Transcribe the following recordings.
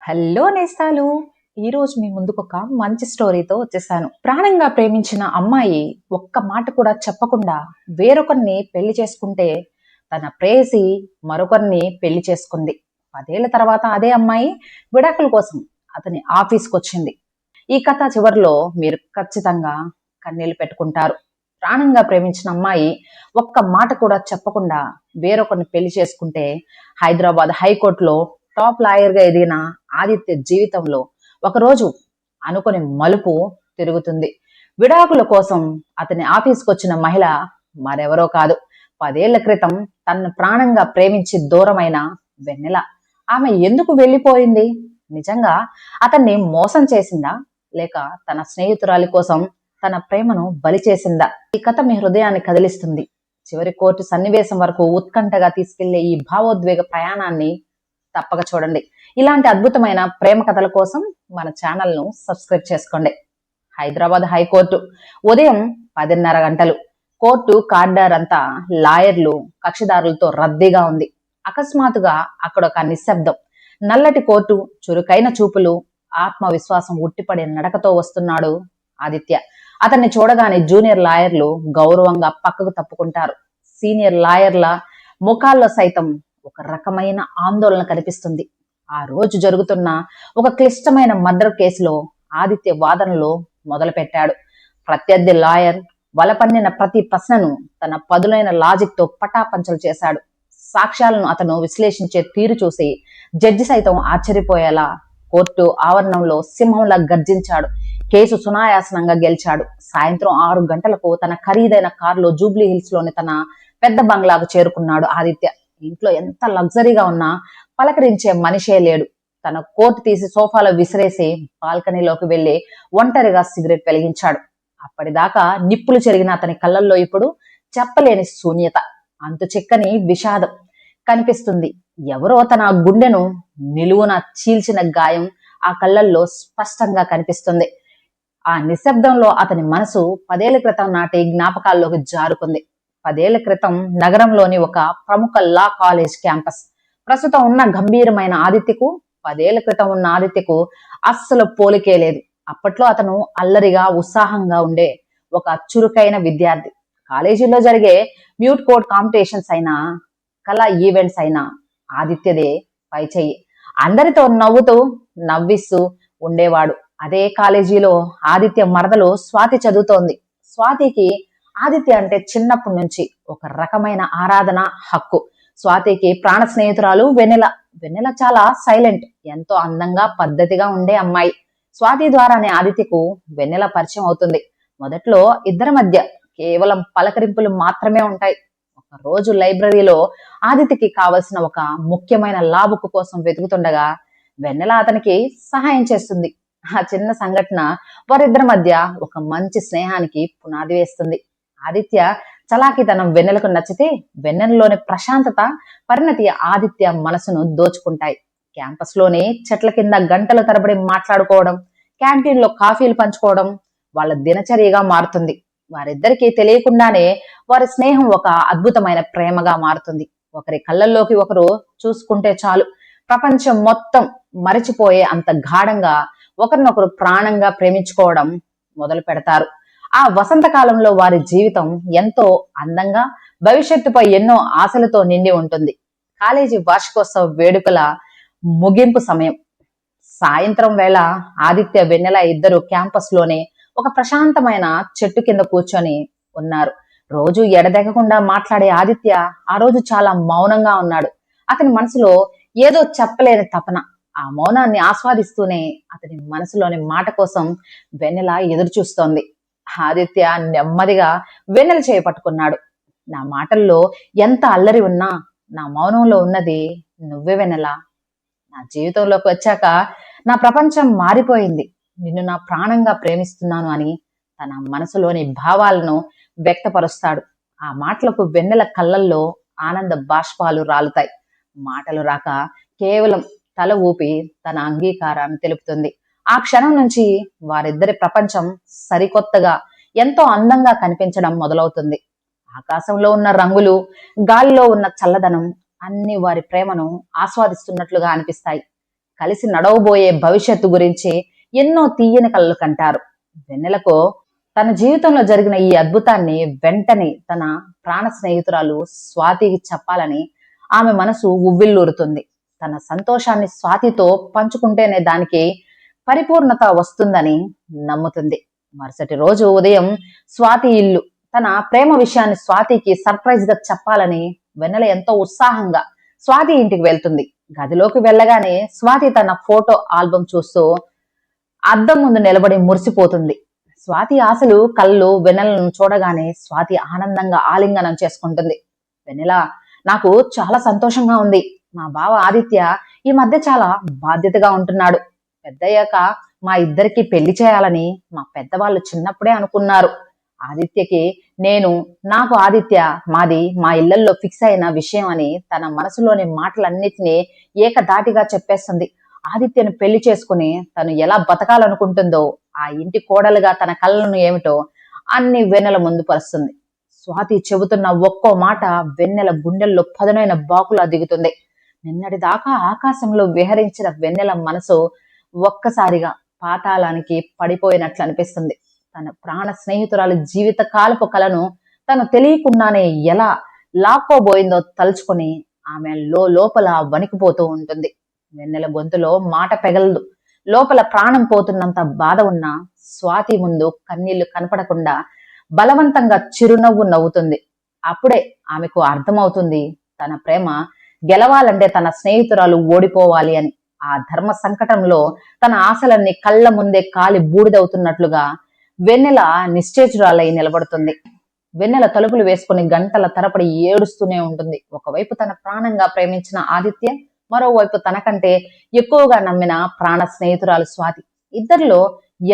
Hello నేస్తాలు. ఈరోజు మీ ముందుకు ఒక మంచి స్టోరీతో వచ్చేసాను. ప్రాణంగా ప్రేమించిన అమ్మాయి ఒక్క మాట కూడా చెప్పకుండా వేరొకరిని పెళ్లి చేసుకుంటే తన ప్రేయసి మరొకరిని పెళ్లి చేసుకుంది. 10 ఏళ్ల తర్వాత అదే అమ్మాయి విడాకుల కోసం అతని ఆఫీస్కి వచ్చింది. ఈ కథ చివరిలో మీరు ఖచ్చితంగా కన్నీళ్లు పెట్టుకుంటారు. ప్రాణంగా ప్రేమించిన అమ్మాయి ఒక్క మాట కూడా చెప్పకుండా వేరొకరిని పెళ్లి చేసుకుంటే హైదరాబాద్ హైకోర్టులో టాప్ లాయర్ గా ఎదిగిన ఆదిత్య జీవితంలో ఒకరోజు అనుకుని మలుపు తిరుగుతుంది. విడాకుల కోసం అతని ఆఫీస్కి వచ్చిన మహిళ మరెవరో కాదు, 10 ఏళ్ల క్రితం తనను ప్రాణంగా ప్రేమించి దూరమైన వెన్నెల. ఆమె ఎందుకు వెళ్ళిపోయింది? నిజంగా అతన్ని మోసం చేసిందా, లేక తన స్నేహితురాలి కోసం తన ప్రేమను బలి చేసిందా? ఈ కథ మీ హృదయాన్ని కదిలిస్తుంది. చివరి కోర్టు సన్నివేశం వరకు ఉత్కంఠగా తీసుకెళ్లే ఈ భావోద్వేగ ప్రయాణాన్ని తప్పక చూడండి. ఇలాంటి అద్భుతమైన ప్రేమ కథల కోసం మన ఛానల్ను సబ్స్క్రైబ్ చేసుకోండి. హైదరాబాద్ హైకోర్టు ఉదయం 10:30 గంటలు. కోర్టు కారిడార్ అంతా లాయర్లు, కక్షిదారులతో రద్దీగా ఉంది. అకస్మాత్తుగా అక్కడ ఒక నిశ్శబ్దం. నల్లటి కోర్టు, చురుకైన చూపులు, ఆత్మవిశ్వాసం ఉట్టిపడే నడకతో వస్తున్నాడు ఆదిత్య. అతన్ని చూడగానే జూనియర్ లాయర్లు గౌరవంగా పక్కకు తప్పుకుంటారు. సీనియర్ లాయర్ల ముఖాల్లో సైతం ఒక రకమైన ఆందోళన కనిపిస్తుంది. ఆ రోజు జరుగుతున్న ఒక క్లిష్టమైన మర్డర్ కేసులో ఆదిత్య వాదనలో మొదలు పెట్టాడు. ప్రత్యర్థి లాయర్ వలపన్నిన ప్రతి ప్రశ్నను తన పదులైన లాజిక్ తో పటాపంచలు చేశాడు. సాక్ష్యాలను అతను విశ్లేషించే తీరు చూసి జడ్జి సైతం ఆశ్చర్యపోయేలా కోర్టు ఆవరణంలో సింహంలా గర్జించాడు. కేసు సునాయాసనంగా గెలిచాడు. సాయంత్రం 6 గంటలకు తన ఖరీదైన కారులో జూబ్లీ హిల్స్ లోని తన పెద్ద బంగ్లాకు చేరుకున్నాడు ఆదిత్య. ఇంట్లో ఎంత లగ్జరీగా ఉన్నా పలకరించే మనిషే లేడు. తన కోట్ తీసి సోఫాలో విసిరేసి బాల్కనీలోకి వెళ్లి ఒంటరిగా సిగరెట్ వెలిగించాడు. అప్పటిదాకా నిప్పులు చెరిగిన అతని కళ్ళల్లో ఇప్పుడు చెప్పలేని శూన్యత, అంతు చిక్కని విషాదం కనిపిస్తుంది. ఎవరో తన గుండెను నిలువున చీల్చిన గాయం ఆ కళ్ళల్లో స్పష్టంగా కనిపిస్తుంది. ఆ నిశ్శబ్దంలో అతని మనసు 10 ఏళ్ల క్రితం నాటి జ్ఞాపకాల్లోకి జారుకుంది. 10 ఏళ్ల క్రితం నగరంలోని ఒక ప్రముఖ లా కాలేజ్ క్యాంపస్. ప్రస్తుతం ఉన్న గంభీరమైన ఆదిత్యకు 10 ఏళ్ల క్రితం ఉన్న ఆదిత్యకు అస్సలు పోలికే లేదు. అప్పట్లో అతను అల్లరిగా, ఉత్సాహంగా ఉండే ఒక చురుకైన విద్యార్థి. కాలేజీలో జరిగే మ్యూట్ కోర్ట్ కాంపిటీషన్స్ అయినా, కళా ఈవెంట్స్ అయినా ఆదిత్యదే పై చెయ్యి. అందరితో నవ్వుతూ నవ్విస్తూ ఉండేవాడు. అదే కాలేజీలో ఆదిత్య మరదలు స్వాతి చదువుతోంది. స్వాతికి ఆదిత్య అంటే చిన్నప్పటి నుంచి ఒక రకమైన ఆరాధన, హక్కు. స్వాతికి ప్రాణ స్నేహితురాలు వెన్నెల. వెన్నెల చాలా సైలెంట్, ఎంతో అందంగా, పద్ధతిగా ఉండే అమ్మాయి. స్వాతి ద్వారానే ఆదిత్యకు వెన్నెల పరిచయం అవుతుంది. మొదట్లో ఇద్దరి మధ్య కేవలం పలకరింపులు మాత్రమే ఉంటాయి. ఒక రోజు లైబ్రరీలో ఆదిత్యకి కావలసిన ఒక ముఖ్యమైన లా బుక్ కోసం వెతుకుతుండగా వెన్నెల అతనికి సహాయం చేస్తుంది. ఆ చిన్న సంఘటన వారిద్దరి మధ్య ఒక మంచి స్నేహానికి పునాది వేస్తుంది. ఆదిత్య చలాకితనం వెన్నెలకు నచ్చితే వెన్నెలలోని ప్రశాంతత, పరిణతి ఆదిత్య మనసును దోచుకుంటాయి. క్యాంపస్ లోని చెట్ల కింద గంటల తరబడి మాట్లాడుకోవడం, క్యాంటీన్ లో కాఫీలు పంచుకోవడం వాళ్ళ దినచర్యగా మారుతుంది. వారిద్దరికీ తెలియకుండానే వారి స్నేహం ఒక అద్భుతమైన ప్రేమగా మారుతుంది. ఒకరి కళ్ళల్లోకి ఒకరు చూసుకుంటే చాలు, ప్రపంచం మొత్తం మరచిపోయే అంత గాఢంగా ఒకరినొకరు ప్రాణంగా ప్రేమించుకోవడం మొదలు పెడతారు. ఆ వసంతకాలంలో వారి జీవితం ఎంతో అందంగా, భవిష్యత్తుపై ఎన్నో ఆశలతో నిండి ఉంటుంది. కాలేజీ వార్షికోత్సవ వేడుకల ముగింపు సమయం. సాయంత్రం వేళ ఆదిత్య, వెన్నెల ఇద్దరు క్యాంపస్ లోనే ఒక ప్రశాంతమైన చెట్టు కింద కూర్చొని ఉన్నారు. రోజు ఎడదెగకుండా మాట్లాడే ఆదిత్య ఆ రోజు చాలా మౌనంగా ఉన్నాడు. అతని మనసులో ఏదో చెప్పలేని తపన. ఆ మౌనాన్ని ఆస్వాదిస్తూనే అతని మనసులోని మాట కోసం వెన్నెల ఎదురు చూస్తోంది. ఆదిత్య నెమ్మదిగా వెన్నెల చేయి పట్టుకున్నాడు. నా మాటల్లో ఎంత అల్లరి ఉన్నా నా మౌనంలో ఉన్నది నువ్వే వెన్నెల. నా జీవితంలోకి వచ్చాక నా ప్రపంచం మారిపోయింది. నిన్ను నా ప్రాణంగా ప్రేమిస్తున్నాను అని తన మనసులోని భావాలను వ్యక్తపరుస్తాడు. ఆ మాటలకు వెన్నెల కళ్ళల్లో ఆనంద బాష్పాలు రాలుతాయి. మాటలు రాక కేవలం తల ఊపి తన అంగీకారాన్ని తెలుపుతుంది. ఆ క్షణం నుంచి వారిద్దరి ప్రపంచం సరికొత్తగా, ఎంతో అందంగా కనిపించడం మొదలవుతుంది. ఆకాశంలో ఉన్న రంగులు, గాలిలో ఉన్న చల్లదనం అన్ని వారి ప్రేమను ఆస్వాదిస్తున్నట్లుగా అనిపిస్తాయి. కలిసి నడవబోయే భవిష్యత్తు గురించి ఎన్నో తీయని కలలు కంటారు. వెన్నెలకు తన జీవితంలో జరిగిన ఈ అద్భుతాన్ని వెంటనే తన ప్రాణ స్నేహితురాలు స్వాతికి చెప్పాలని ఆమె మనసు ఉవ్విళ్ళూరుతుంది. తన సంతోషాన్ని స్వాతితో పంచుకుంటేనే దానికి పరిపూర్ణత వస్తుందని నమ్ముతుంది. మరుసటి రోజు ఉదయం స్వాతి ఇల్లు తన ప్రేమ విషయాన్ని స్వాతికి సర్ప్రైజ్ గా చెప్పాలని వెన్నెల ఎంతో ఉత్సాహంగా స్వాతి ఇంటికి వెళ్తుంది. గదిలోకి వెళ్ళగానే స్వాతి తన ఫోటో ఆల్బమ్ చూస్తూ అద్దం ముందు నిలబడి మురిసిపోతుంది. స్వాతి ఆశలు కళ్ళు వెన్నెలను చూడగానే స్వాతి ఆనందంగా ఆలింగనం చేసుకుంటుంది. వెన్నెల, నాకు చాలా సంతోషంగా ఉంది. మా బావ ఆదిత్య ఈ మధ్య చాలా బాధ్యతగా ఉంటున్నాడు. పెద్దయ్యాక మా ఇద్దరికి పెళ్లి చేయాలని మా పెద్దవాళ్ళు చిన్నప్పుడే అనుకున్నారు. ఆదిత్యకి నాకు ఆదిత్య మాది మా ఇళ్లల్లో ఫిక్స్ అయిన విషయం అని తన మనసులోని మాటలన్నిటినీ ఏకధాటిగా చెప్పేస్తుంది. ఆదిత్యను పెళ్లి చేసుకుని తను ఎలా బతకాలనుకుంటుందో, ఆ ఇంటి కోడలుగా తన కళ్ళను ఏమిటో అన్ని వెన్నెల ముందు పరుస్తుంది. స్వాతి చెబుతున్న ఒక్కో మాట వెన్నెల గుండెల్లో పదునైన బాకులా దిగుతుంది. నిన్నటి దాకా ఆకాశంలో విహరించిన వెన్నెల మనసు ఒక్కసారిగా పాతాళానికి పడిపోయినట్లు అనిపిస్తుంది. తన ప్రాణ స్నేహితురాలి జీవిత కాలపు కలను తను తెలియకుండానే ఎలా లాక్కోబోయిందో తలుచుకొని ఆమె లోపల వణికిపోతూ ఉంటుంది. వెన్నెల గొంతులో మాట పెగలదు. లోపల ప్రాణం పోతున్నంత బాధ ఉన్న స్వాతి ముందు కన్నీళ్లు కనపడకుండా బలవంతంగా చిరునవ్వు నవ్వుతుంది. అప్పుడే ఆమెకు అర్థమవుతుంది, తన ప్రేమ గెలవాలంటే తన స్నేహితురాలు ఓడిపోవాలి అని. ఆ ధర్మ సంకటంలో తన ఆశలన్నీ కళ్ళ ముందే కాలి బూడిదవుతున్నట్లుగా వెన్నెల నిశ్చేచురాలై నిలబడుతుంది. వెన్నెల తలుపులు వేసుకుని గంటల తరబడి ఏడుస్తూనే ఉంటుంది. ఒకవైపు తన ప్రాణంగా ప్రేమించిన ఆదిత్య, మరోవైపు తనకంటే ఎక్కువగా నమ్మిన ప్రాణ స్నేహితురాలు స్వాతి. ఇద్దరిలో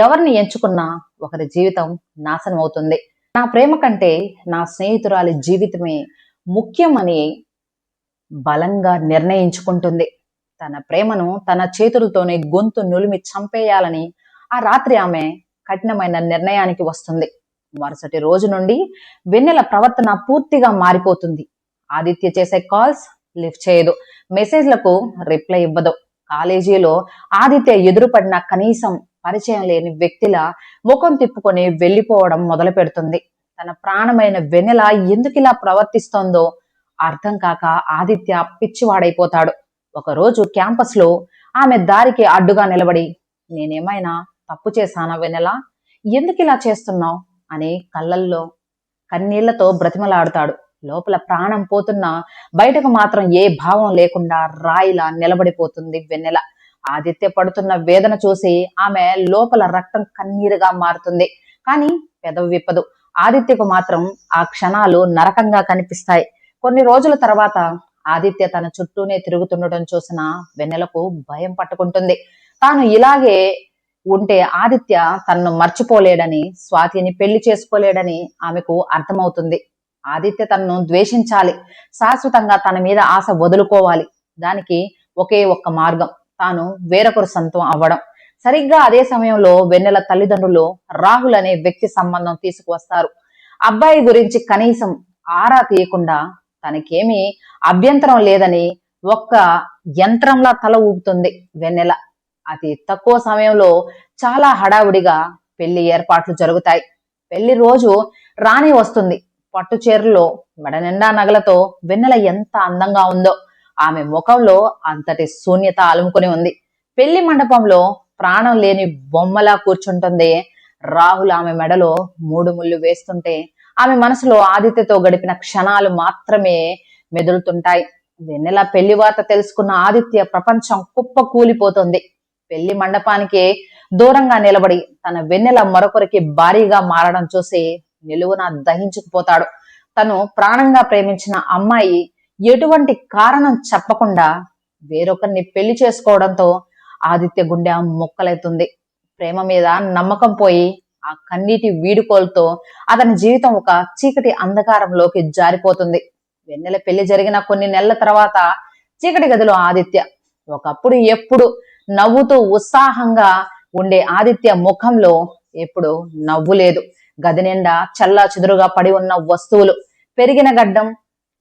ఎవరిని ఎంచుకున్నా ఒకరి జీవితం నాశనం అవుతుంది. నా ప్రేమ కంటే నా స్నేహితురాలి జీవితమే ముఖ్యమని బలంగా నిర్ణయించుకుంటుంది. తన ప్రేమను తన చేతులతోనే గొంతు నులిమి చంపేయాలని ఆ రాత్రి ఆమె కఠినమైన నిర్ణయానికి వస్తుంది. మరుసటి రోజు నుండి వెన్నెల ప్రవర్తన పూర్తిగా మారిపోతుంది. ఆదిత్య చేసే కాల్స్ లిఫ్ట్ చేయదు, మెసేజ్లకు రిప్లై ఇవ్వదు. కాలేజీలో ఆదిత్య ఎదురుపడిన కనీసం పరిచయం లేని వ్యక్తిలా ముఖం తిప్పుకొని వెళ్లిపోవడం మొదలు పెడుతుంది. తన ప్రాణమైన వెన్నెల ఎందుకు ఇలా ప్రవర్తిస్తోందో అర్థం కాక ఆదిత్య పిచ్చివాడైపోతాడు. ఒకరోజు క్యాంపస్ లో ఆమె దారికి అడ్డుగా నిలబడి, నేనేమైనా తప్పు చేశానా వెన్నెల, ఎందుకు ఇలా చేస్తున్నావు అని కళ్ళల్లో కన్నీళ్లతో బ్రతిమలాడుతాడు. లోపల ప్రాణం పోతున్నా బయటకు మాత్రం ఏ భావం లేకుండా రాయిలా నిలబడిపోతుంది వెన్నెల. ఆదిత్య పడుతున్న వేదన చూసి ఆమె లోపల రక్తం కన్నీరుగా మారుతుంది. కానీ పెదవి విప్పదు. ఆదిత్యకు మాత్రం ఆ క్షణాలు నరకంగా కనిపిస్తాయి. కొన్ని రోజుల తర్వాత ఆదిత్య తన చుట్టూనే తిరుగుతుండటం చూసిన వెన్నెలకు భయం పట్టుకుంటుంది. తాను ఇలాగే ఉంటే ఆదిత్య తనను మర్చిపోలేడని, స్వాతిని పెళ్లి చేసుకోలేడని ఆమెకు అర్థమవుతుంది. ఆదిత్య తనను ద్వేషించాలి, శాశ్వతంగా తన మీద ఆశ వదులుకోవాలి. దానికి ఒకే ఒక్క మార్గం, తాను వేరొకరు సొంతం అవ్వడం. సరిగ్గా అదే సమయంలో వెన్నెల తల్లిదండ్రులు రాహుల్ అనే వ్యక్తి సంబంధం తీసుకువస్తారు. అబ్బాయి గురించి కనీసం ఆరా తీయకుండా తనకేమీ అభ్యంతరం లేదని ఒక్క యంత్రంలా తల ఊపుతుంది వెన్నెల. అతి తక్కువ సమయంలో చాలా హడావుడిగా పెళ్లి ఏర్పాట్లు జరుగుతాయి. పెళ్లి రోజు రాణి వస్తుంది. పట్టు చీరలో మెడ నిండా నగలతో వెన్నెల ఎంత అందంగా ఉందో. ఆమె ముఖంలో అంతటి శూన్యత అలుముకుని ఉంది. పెళ్లి మండపంలో ప్రాణం లేని బొమ్మలా కూర్చుంటుంది. రాహుల్ ఆమె మెడలో 3 ముళ్ళు వేస్తుంటే ఆమె మనసులో ఆదిత్యతో గడిపిన క్షణాలు మాత్రమే మెదులుతుంటాయి. వెన్నెల పెళ్లి వార్త తెలుసుకున్న ఆదిత్య ప్రపంచం కుప్ప కూలిపోతుంది. పెళ్లి మండపానికి దూరంగా నిలబడి తన వెన్నెల మరొకరికి భారీగా మారడం చూసి నిలువున దహించుకుపోతాడు. తను ప్రాణంగా ప్రేమించిన అమ్మాయి ఎటువంటి కారణం చెప్పకుండా వేరొకరిని పెళ్లి చేసుకోవడంతో ఆదిత్య గుండె ముక్కలవుతుంది. ప్రేమ మీద నమ్మకం పోయి ఆ కన్నీటి వీడుకోలతో అతని జీవితం ఒక చీకటి అంధకారంలోకి జారిపోతుంది. వెన్నెల పెళ్లి జరిగిన కొన్ని నెలల తర్వాత చీకటి గదిలో ఆదిత్య. ఒకప్పుడు ఎప్పుడు నవ్వుతూ ఉత్సాహంగా ఉండే ఆదిత్య ముఖంలో ఎప్పుడు నవ్వు లేదు. గది నిండా చల్లా చెదురుగా పడి ఉన్న వస్తువులు, పెరిగిన గడ్డం,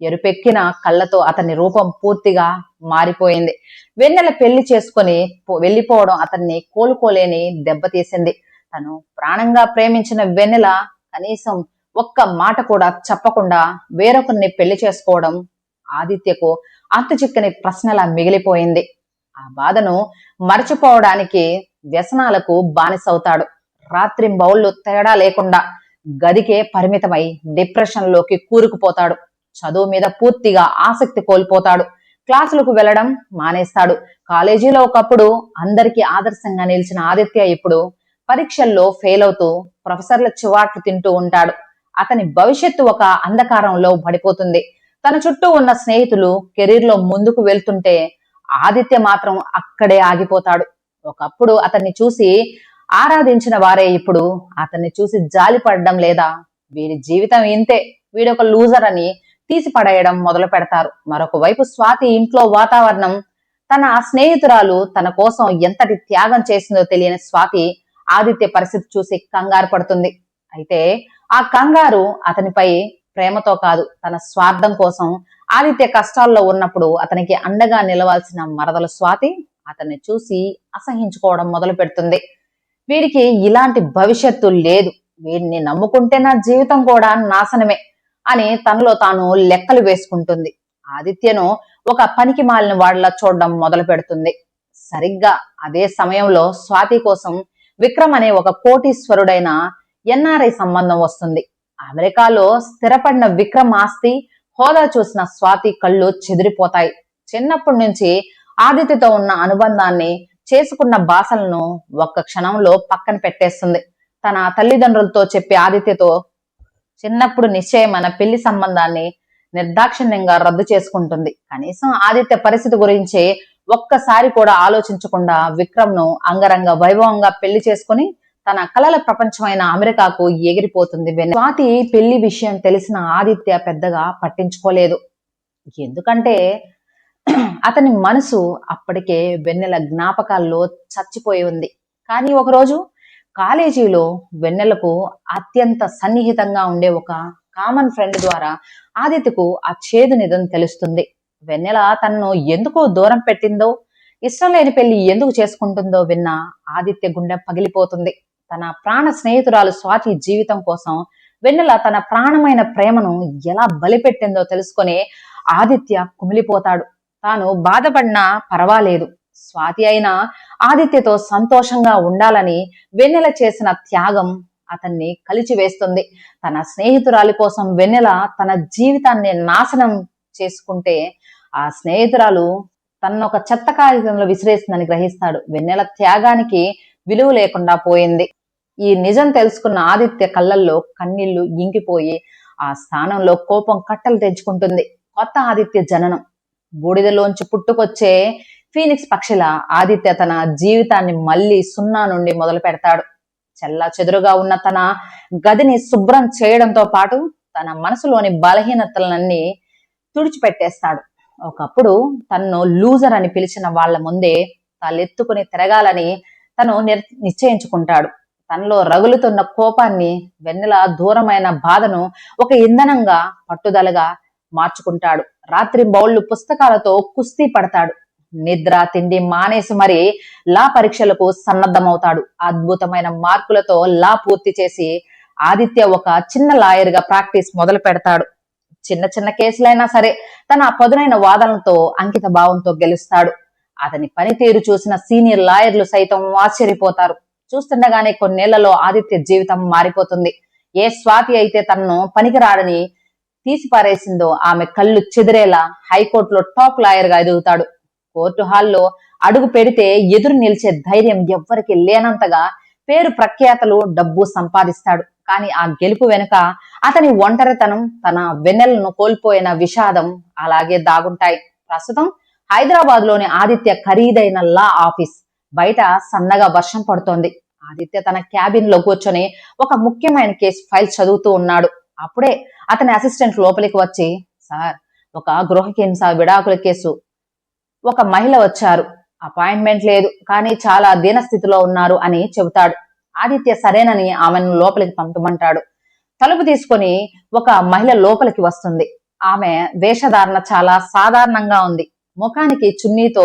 ఎరుపెక్కిన కళ్ళతో అతని రూపం పూర్తిగా మారిపోయింది. వెన్నెల పెళ్లి చేసుకుని వెళ్లిపోవడం అతన్ని కోలుకోలేని దెబ్బతీసింది. తను ప్రాణంగా ప్రేమించిన వెన్నెల కనీసం ఒక్క మాట కూడా చెప్పకుండా వేరొకరిని పెళ్లి చేసుకోవడం ఆదిత్యకు అంతుచిక్కని ప్రశ్నలా మిగిలిపోయింది. ఆ బాధను మరచిపోవడానికి వ్యసనాలకు బానిసవుతాడు. రాత్రింబవళ్లు తేడా లేకుండా గదికే పరిమితమై డిప్రెషన్ లోకి కూరుకుపోతాడు. చదువు మీద పూర్తిగా ఆసక్తి కోల్పోతాడు. క్లాసులకు వెళ్లడం మానేస్తాడు. కాలేజీలో ఒకప్పుడు అందరికీ ఆదర్శంగా నిలిచిన ఆదిత్య ఇప్పుడు పరీక్షల్లో ఫెయిల్ అవుతూ ప్రొఫెసర్ల చివాట్లు తింటూ ఉంటాడు. అతని భవిష్యత్తు ఒక అంధకారంలో పడిపోతుంది. తన చుట్టూ ఉన్న స్నేహితులు కెరీర్ లో ముందుకు వెళ్తుంటే ఆదిత్య మాత్రం అక్కడే ఆగిపోతాడు. ఒకప్పుడు అతన్ని చూసి ఆరాధించిన వారే ఇప్పుడు అతన్ని చూసి జాలిపడడం లేదా వీడి జీవితం ఇంతే, వీడొక లూజర్ అని తీసి పడేయడం మొదలు పెడతారు. మరొక వైపు స్వాతి ఇంట్లో వాతావరణం, తన స్నేహితురాలు తన కోసం ఎంతటి త్యాగం చేసిందో తెలియని స్వాతి ఆదిత్య పరిస్థితి చూసి కంగారు పడుతుంది. అయితే ఆ కంగారు అతనిపై ప్రేమతో కాదు, తన స్వార్థం కోసం. ఆదిత్య కష్టాల్లో ఉన్నప్పుడు అతనికి అండగా నిలవాల్సిన మరదల స్వాతి అతన్ని చూసి అసహించుకోవడం మొదలు పెడుతుంది. వీడికి ఇలాంటి భవిష్యత్తు లేదు, వీడిని నమ్ముకుంటే నా జీవితం కూడా నాశనమే అని తనలో తాను లెక్కలు వేసుకుంటుంది. ఆదిత్యను ఒక పనికి మాలిన వాడిలా చూడడం మొదలు పెడుతుంది. సరిగ్గా అదే సమయంలో స్వాతి కోసం విక్రమ్ అనే ఒక కోటీశ్వరుడైన ఎన్ఆర్ఐ సంబంధం వస్తుంది. అమెరికాలో స్థిరపడిన విక్రమ్ ఆస్తి హోదా చూసిన స్వాతి కళ్ళు చెదిరిపోతాయి. చిన్నప్పటి నుంచి ఆదిత్యతో ఉన్న అనుబంధాన్ని, చేసుకున్న బాసలను ఒక్క క్షణంలో పక్కన పెట్టేస్తుంది. తన తల్లిదండ్రులతో చెప్పి ఆదిత్యతో చిన్నప్పుడు నిశ్చయమైన పెళ్లి సంబంధాన్ని నిర్దాక్షిణ్యంగా రద్దు చేసుకుంటుంది. కనీసం ఆదిత్య పరిస్థితి గురించి ఒక్కసారి కూడా ఆలోచించకుండా విక్రమ్ ను అంగరంగ వైభవంగా పెళ్లి చేసుకుని తన కలల ప్రపంచమైన అమెరికాకు ఎగిరిపోతుంది. స్వాతి పెళ్లి విషయం తెలిసిన ఆదిత్య పెద్దగా పట్టించుకోలేదు. ఎందుకంటే అతని మనసు అప్పటికే వెన్నెల జ్ఞాపకాల్లో చచ్చిపోయి ఉంది. కానీ ఒకరోజు కాలేజీలో వెన్నెలకు అత్యంత సన్నిహితంగా ఉండే ఒక కామన్ ఫ్రెండ్ ద్వారా ఆదిత్యకు ఆ చేదు నిజం తెలుస్తుంది. వెన్నెల తనను ఎందుకు దూరం పెట్టిందో, ఇష్టం లేని పెళ్లి ఎందుకు చేసుకుంటుందో విన్న ఆదిత్య గుండె పగిలిపోతుంది. తన ప్రాణ స్నేహితురాలు స్వాతి జీవితం కోసం వెన్నెల తన ప్రాణమైన ప్రేమను ఎలా బలిపెట్టిందో తెలుసుకొని ఆదిత్య కుమిలిపోతాడు. తాను బాధపడినా పర్వాలేదు, స్వాతి అయినా ఆదిత్యతో సంతోషంగా ఉండాలని వెన్నెల చేసిన త్యాగం అతన్ని కలిచివేస్తుంది. తన స్నేహితురాలి కోసం వెన్నెల తన జీవితాన్ని నాశనం చేసుకుంటే ఆ స్నేహితురాలు తన ఒక చెత్త కాగితంలో విసిరేసిందని గ్రహిస్తాడు. వెన్నెల త్యాగానికి విలువ లేకుండా పోయింది. ఈ నిజం తెలుసుకున్న ఆదిత్య కళ్ళల్లో కన్నీళ్లు ఇంకిపోయి ఆ స్థానంలో కోపం కట్టలు తెంచుకుంటుంది. కొత్త ఆదిత్య జననం. బూడిదలోంచి పుట్టుకొచ్చే ఫీనిక్స్ పక్షిలా ఆదిత్య తన జీవితాన్ని మళ్ళీ సున్నా నుండి మొదలు పెడతాడు. చెల్లా చెదురుగా ఉన్న తన గదిని శుభ్రం చేయడంతో పాటు తన మనసులోని బలహీనతలన్నీ తుడిచిపెట్టేస్తాడు. ఒకప్పుడు తన్ను లూజర్ అని పిలిచిన వాళ్ల ముందే తలెత్తుకుని తిరగాలని తను నిశ్చయించుకుంటాడు. తనలో రగులుతున్న కోపాన్ని, వెన్నెల దూరమైన బాధను ఒక ఇంధనంగా, పట్టుదలగా మార్చుకుంటాడు. రాత్రి బౌళ్లు పుస్తకాలతో కుస్తీ పడతాడు. నిద్ర తిండి మానేసి మరి లా పరీక్షలకు సన్నద్ధమవుతాడు. అద్భుతమైన మార్కులతో లా పూర్తి చేసి ఆదిత్య ఒక చిన్న లాయర్ గా ప్రాక్టీస్ మొదలు పెడతాడు. చిన్న చిన్న కేసులైనా సరే తన పదునైన వాదనలతో అంకిత భావంతో గెలుస్తాడు. అతని పనితీరు చూసిన సీనియర్ లాయర్లు సైతం ఆశ్చర్యపోతారు. చూస్తుండగానే కొన్నేళ్లలో ఆదిత్య జీవితం మారిపోతుంది. ఏ స్వాతి అయితే తనను పనికిరాడని తీసిపారేసిందో ఆమె కళ్ళు చెదిరేలా హైకోర్టులో టాప్ లాయర్ గా ఎదుగుతాడు. కోర్టు హాల్లో అడుగు పెడితే ఎదురు నిలిచే ధైర్యం ఎవ్వరికి లేనంతగా పేరు ప్రఖ్యాతలు, డబ్బు సంపాదిస్తాడు. కానీ ఆ గెలుపు వెనుక అతని ఒంటరితనం, తన వెన్నెలను కోల్పోయిన విషాదం అలాగే దాగుంటాయి. ప్రస్తుతం హైదరాబాద్ లోని ఆదిత్య ఖరీదైన లా ఆఫీస్ బయట సన్నగా వర్షం పడుతోంది. ఆదిత్య తన క్యాబిన్ లో కూర్చొని ఒక ముఖ్యమైన కేసు ఫైల్ చదువుతూ ఉన్నాడు. అప్పుడే అతని అసిస్టెంట్ లోపలికి వచ్చి, సార్, ఒక గృహహింస విడాకుల కేసు, ఒక మహిళ వచ్చారు, అపాయింట్మెంట్ లేదు, కానీ చాలా దీనస్థితిలో ఉన్నారు అని చెబుతాడు. ఆదిత్య సరేనని ఆమెను లోపలికి పంపమంటాడు. తలుపు తీసుకొని ఒక మహిళ లోపలికి వస్తుంది. ఆమె వేషధారణ చాలా సాధారణంగా ఉంది. ముఖానికి చున్నీతో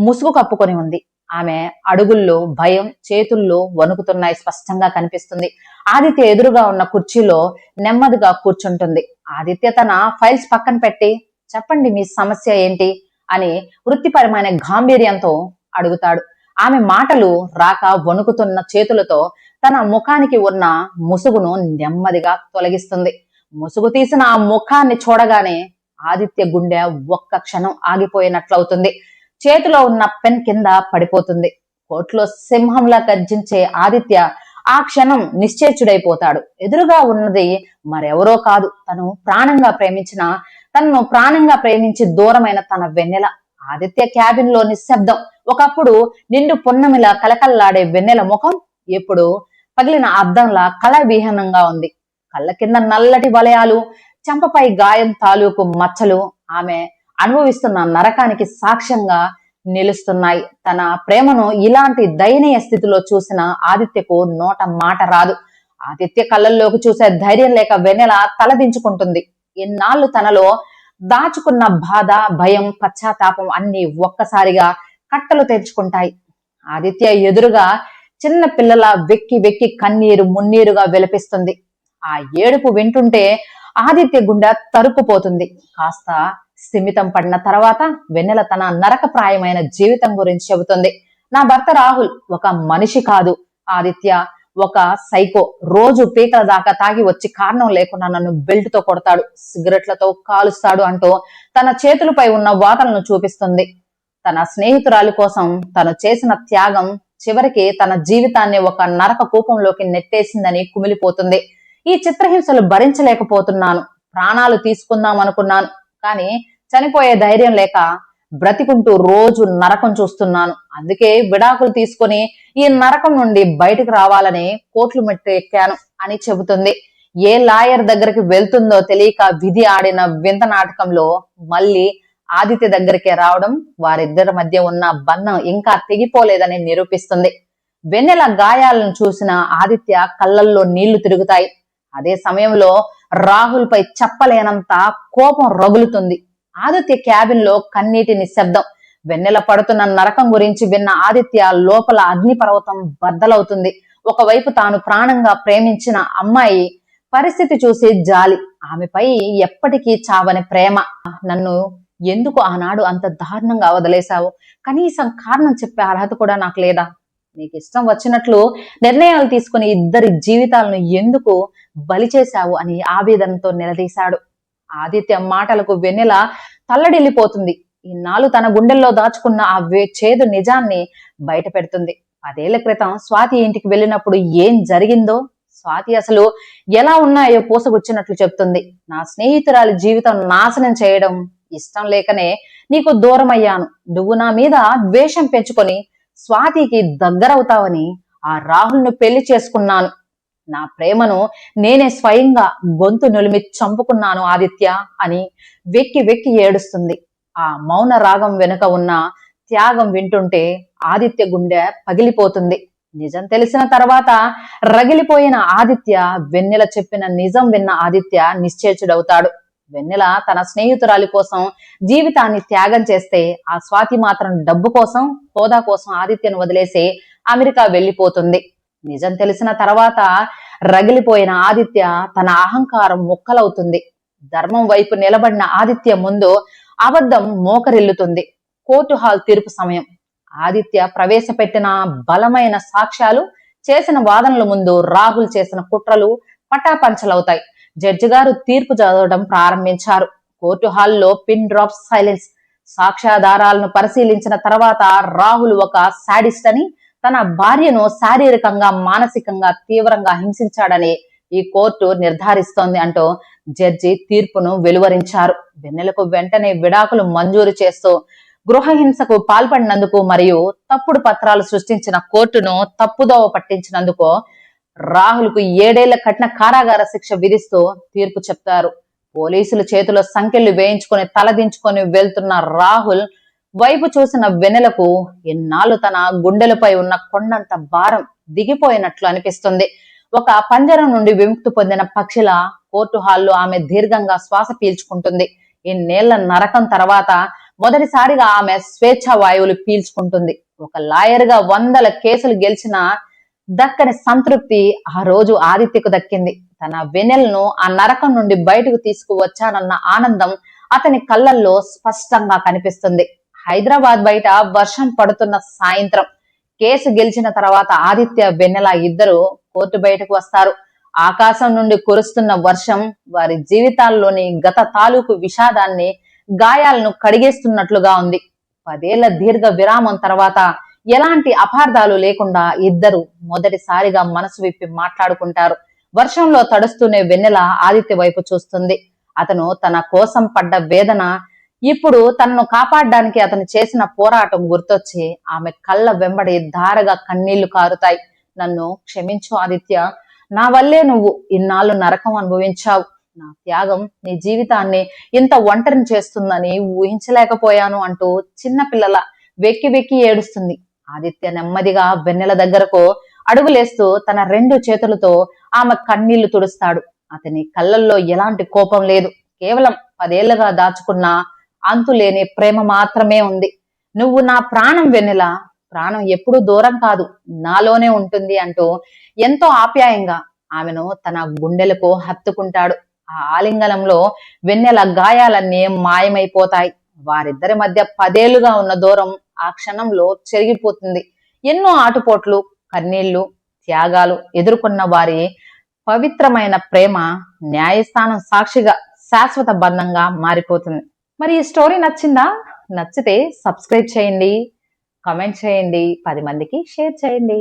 ముసుగు కప్పుకొని ఉంది. ఆమె అడుగుల్లో భయం, చేతుల్లో వణుకుతున్నాయి స్పష్టంగా కనిపిస్తుంది. ఆదిత్య ఎదురుగా ఉన్న కుర్చీలో నెమ్మదిగా కూర్చుంటుంది. ఆదిత్య తన ఫైల్స్ పక్కన పెట్టి, చెప్పండి మీ సమస్య ఏంటి అని వృత్తిపరమైన గాంభీర్యంతో అడుగుతాడు. ఆమె మాటలు రాక వణుకుతున్న చేతులతో తన ముఖానికి ఉన్న ముసుగును నెమ్మదిగా తొలగిస్తుంది. ముసుగు తీసిన ఆ ముఖాన్ని చూడగానే ఆదిత్య గుండె ఒక్క క్షణం ఆగిపోయినట్లవుతుంది. చేతిలో ఉన్న పెన్ కింద పడిపోతుంది. కోర్టులో సింహంలా గర్జించే ఆదిత్య ఆ క్షణం నిశ్చేచుడైపోతాడు. ఎదురుగా ఉన్నది మరెవరో కాదు, తనను ప్రాణంగా ప్రేమించి దూరమైన తన వెన్నెల. ఆదిత్య క్యాబిన్ లో నిశ్శబ్దం. ఒకప్పుడు నిండు పున్నమిలా కలకల్లాడే వెన్నెల ముఖం ఇప్పుడు పగిలిన అద్దంలా కళవిహీనంగా ఉంది. కళ్ళ కింద నల్లటి వలయాలు, చెంపపై గాయం తాలూకు మచ్చలు ఆమె అనుభవిస్తున్న నరకానికి సాక్ష్యంగా నిలుస్తున్నాయి. తన ప్రేమను ఇలాంటి దయనీయ స్థితిలో చూసిన ఆదిత్యకు నోట మాట రాదు. ఆదిత్య కళ్ళల్లోకి చూసే ధైర్యం లేక వెన్నెల తలదించుకుంటుంది. ఇన్నాళ్ళు తనలో దాచుకున్న బాధ, భయం, పశ్చాత్తాపం అన్ని ఒక్కసారిగా కట్టలు తెరుచుకుంటాయి. ఆదిత్య ఎదురుగా చిన్న పిల్లల వెక్కి వెక్కి కన్నీరు మున్నీరుగా విలపిస్తుంది. ఆ ఏడుపు వింటుంటే ఆదిత్య గుండె తరుక్కుపోతుంది. కాస్త స్థిమితం పడిన తర్వాత వెన్నెల తన నరకప్రాయమైన జీవితం గురించి చెబుతుంది. నా భర్త రాహుల్ ఒక మనిషి కాదు ఆదిత్య, ఒక సైకో. రోజు పీకల దాకా తాగి వచ్చి కారణం లేకుండా నన్ను బెల్ట్ తో కొడతాడు, సిగరెట్లతో కాలుస్తాడు అంటూ తన చేతులపై ఉన్న వాతలను చూపిస్తుంది. తన స్నేహితురాలి కోసం తను చేసిన త్యాగం చివరికి తన జీవితాన్ని ఒక నరక కూపంలోకి నెట్టేసిందని కుమిలిపోతుంది. ఈ చిత్రహింసలు భరించలేకపోతున్నాను, ప్రాణాలు తీసుకుందాం అనుకున్నాను, కానీ చనిపోయే ధైర్యం లేక బ్రతికుంటూ రోజు నరకం చూస్తున్నాను. అందుకే విడాకులు తీసుకొని ఈ నరకం నుండి బయటకు రావాలని కోర్టులు మెట్టు ఎక్కాను అని చెబుతుంది. ఏ లాయర్ దగ్గరికి వెళ్తుందో తెలియక విధి ఆడిన వింత నాటకంలో మళ్ళీ ఆదిత్య దగ్గరికి రావడం వారిద్దరి మధ్య ఉన్న బంధం ఇంకా తెగిపోలేదని నిరూపిస్తుంది. వెన్నెల గాయాలను చూసిన ఆదిత్య కళ్ళల్లో నీళ్లు తిరుగుతాయి. అదే సమయంలో రాహుల్ పై చెప్పలేనంత కోపం రగులుతుంది. ఆదిత్య క్యాబిన్ లో కన్నీటి నిశ్శబ్దం. వెన్నెల పడుతున్న నరకం గురించి విన్న ఆదిత్య లోపల అగ్నిపర్వతం బద్దలవుతుంది. ఒకవైపు తాను ప్రాణంగా ప్రేమించిన అమ్మాయి పరిస్థితి చూసి జాలి, ఆమెపై ఎప్పటికీ చావని ప్రేమ. నన్ను ఎందుకు ఆనాడు అంత దారుణంగా వదిలేశావు? కనీసం కారణం చెప్పే అర్హత కూడా నాకు లేదా? నీకు ఇష్టం వచ్చినట్లు నిర్ణయాలు తీసుకుని ఇద్దరి జీవితాలను ఎందుకు బలి చేశావు అని ఆవేదనతో నిలదీశాడు. ఆదిత్య మాటలకు వెన్నెల తల్లడిల్లిపోతుంది. ఇన్నాళ్ళు తన గుండెల్లో దాచుకున్న ఆ చేదు నిజాన్ని బయట పెడుతుంది. 10 ఏళ్ల క్రితం స్వాతి ఇంటికి వెళ్ళినప్పుడు ఏం జరిగిందో, స్వాతి అసలు ఎలా ఉన్నాయో పూసగుచ్చినట్లు చెప్తుంది. నా స్నేహితురాలి జీవితం నాశనం చేయడం ఇష్టం లేకనే నీకు దూరం అయ్యాను. నువ్వు నా మీద ద్వేషం పెంచుకొని స్వాతికి దగ్గరవుతావని ఆ రాహుల్ను పెళ్లి చేసుకున్నాను. నా ప్రేమను నేనే స్వయంగా గొంతు నులిమి చంపుకున్నాను ఆదిత్య అని వెక్కి వెక్కి ఏడుస్తుంది. ఆ మౌన రాగం వెనుక ఉన్న త్యాగం వింటుంటే ఆదిత్య గుండె పగిలిపోతుంది. నిజం తెలిసిన తర్వాత రగిలిపోయిన ఆదిత్య, వెన్నెల చెప్పిన నిజం విన్న ఆదిత్య నిశ్చేచుడవుతాడు. వెన్నెల తన స్నేహితురాలి కోసం జీవితాన్ని త్యాగం చేస్తే, ఆ స్వాతి మాత్రం డబ్బు కోసం, హోదా కోసం ఆదిత్యను వదిలేసి అమెరికా వెళ్లిపోతుంది. నిజం తెలిసిన తర్వాత రగిలిపోయిన ఆదిత్య తన అహంకారం ముక్కలవుతుంది. ధర్మం వైపు నిలబడిన ఆదిత్య ముందు అబద్ధం మోకరిల్లుతుంది. కోర్టు హాల్ తీర్పు సమయం. ఆదిత్య ప్రవేశపెట్టిన బలమైన సాక్ష్యాలు, చేసిన వాదనల ముందు రాహుల్ చేసిన కుట్రలు పటాపంచలవుతాయి. జడ్జి గారు తీర్పు చదవడం ప్రారంభించారు. కోర్టు హాల్లో పిన్ డ్రాప్ సైలెన్స్. సాక్ష్యాధారాలను పరిశీలించిన తర్వాత రాహుల్ ఒక సాడిస్ట్ అని, తన భార్యను శారీరకంగా, మానసికంగా తీవ్రంగా హింసించాడని ఈ కోర్టు నిర్ధారిస్తోంది అంటూ జడ్జి తీర్పును వెలువరించారు. వెన్నెలకు వెంటనే విడాకులు మంజూరు చేస్తూ గృహహింసకు పాల్పడినందుకు మరియు తప్పుడు పత్రాలు సృష్టించిన కోర్టును తప్పుదోవ పట్టించినందుకు రాహుల్ కు 7 ఏళ్ల కఠిన కారాగార శిక్ష విధిస్తూ తీర్పు చెప్తారు. పోలీసుల చేతిలో సంకెళ్లు వేయించుకొని తలదించుకొని వెళ్తున్న రాహుల్ వైపు చూసిన వెన్నెలకు ఎన్నాళ్ళు తన గుండెలపై ఉన్న కొండంత భారం దిగిపోయినట్లు అనిపిస్తుంది. ఒక పంజరం నుండి విముక్తి పొందిన పక్షిలా కోర్టు హాల్లో ఆమె దీర్ఘంగా శ్వాస పీల్చుకుంటుంది. ఇన్నేళ్ల నరకం తర్వాత మొదటిసారిగా ఆమె స్వేచ్ఛ వాయువులు పీల్చుకుంటుంది. ఒక లాయర్ గా వందల కేసులు గెలిచిన దక్కని సంతృప్తి ఆ రోజు ఆదిత్యకు దక్కింది. తన వెన్నెలను ఆ నరకం నుండి బయటకు తీసుకువచ్చానన్న ఆనందం అతని కళ్ళల్లో స్పష్టంగా కనిపిస్తుంది. హైదరాబాద్ బయట వర్షం పడుతున్న సాయంత్రం. కేసు గెలిచిన తర్వాత ఆదిత్య వెన్నెల ఇద్దరు కోర్టు బయటకు వస్తారు. ఆకాశం నుండి కురుస్తున్న వర్షం వారి జీవితాల్లోని గత తాలూకు విషాదాన్ని, గాయాలను కడిగేస్తున్నట్లుగా ఉంది. 10 ఏళ్ల దీర్ఘ విరామం తర్వాత ఎలాంటి అపార్థాలు లేకుండా ఇద్దరు మొదటిసారిగా మనసు విప్పి మాట్లాడుకుంటారు. వర్షంలో తడుస్తూనే వెన్నెల ఆదిత్య వైపు చూస్తుంది. అతను తన కోసం పడ్డ వేదన, ఇప్పుడు తనను కాపాడడానికి అతను చేసిన పోరాటం గుర్తొచ్చి ఆమె కళ్ళ వెంబడి ధారగా కన్నీళ్లు కారుతాయి. నన్ను క్షమించు ఆదిత్య, నా వల్లే నువ్వు ఇన్నాళ్ళు నరకం అనుభవించావు. నా త్యాగం నీ జీవితాన్ని ఇంత ఒంటరిని చేస్తుందని ఊహించలేకపోయాను అంటూ చిన్నపిల్లల వెక్కి వెక్కి ఏడుస్తుంది. ఆదిత్య నెమ్మదిగా వెన్నెల దగ్గరకు అడుగులేస్తూ తన 2 చేతులతో ఆమె కన్నీళ్లు తుడుస్తాడు. అతని కళ్ళల్లో ఎలాంటి కోపం లేదు, కేవలం 10 ఏళ్లుగా దాచుకున్న అంతులేని ప్రేమ మాత్రమే ఉంది. నువ్వు నా ప్రాణం వెన్నెల, ప్రాణం ఎప్పుడూ దూరం కాదు, నాలోనే ఉంటుంది అంటూ ఎంతో ఆప్యాయంగా ఆమెను తన గుండెలకు హత్తుకుంటాడు. ఆ ఆలింగనంలో వెన్నెల గాయాలన్నీ మాయమైపోతాయి. వారిద్దరి మధ్య 10 ఏళ్లుగా ఉన్న దూరం ఆ క్షణంలో చెరిగిపోతుంది. ఎన్నో ఆటుపోట్లు, కన్నీళ్లు, త్యాగాలు ఎదుర్కొన్న వారి పవిత్రమైన ప్రేమ న్యాయస్థానం సాక్షిగా శాశ్వత బంధంగా మారిపోతుంది. మరి ఈ స్టోరీ నచ్చిందా? నచ్చితే సబ్స్క్రైబ్ చేయండి, కామెంట్ చేయండి, 10 మందికి షేర్ చేయండి.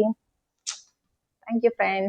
Thank you friends.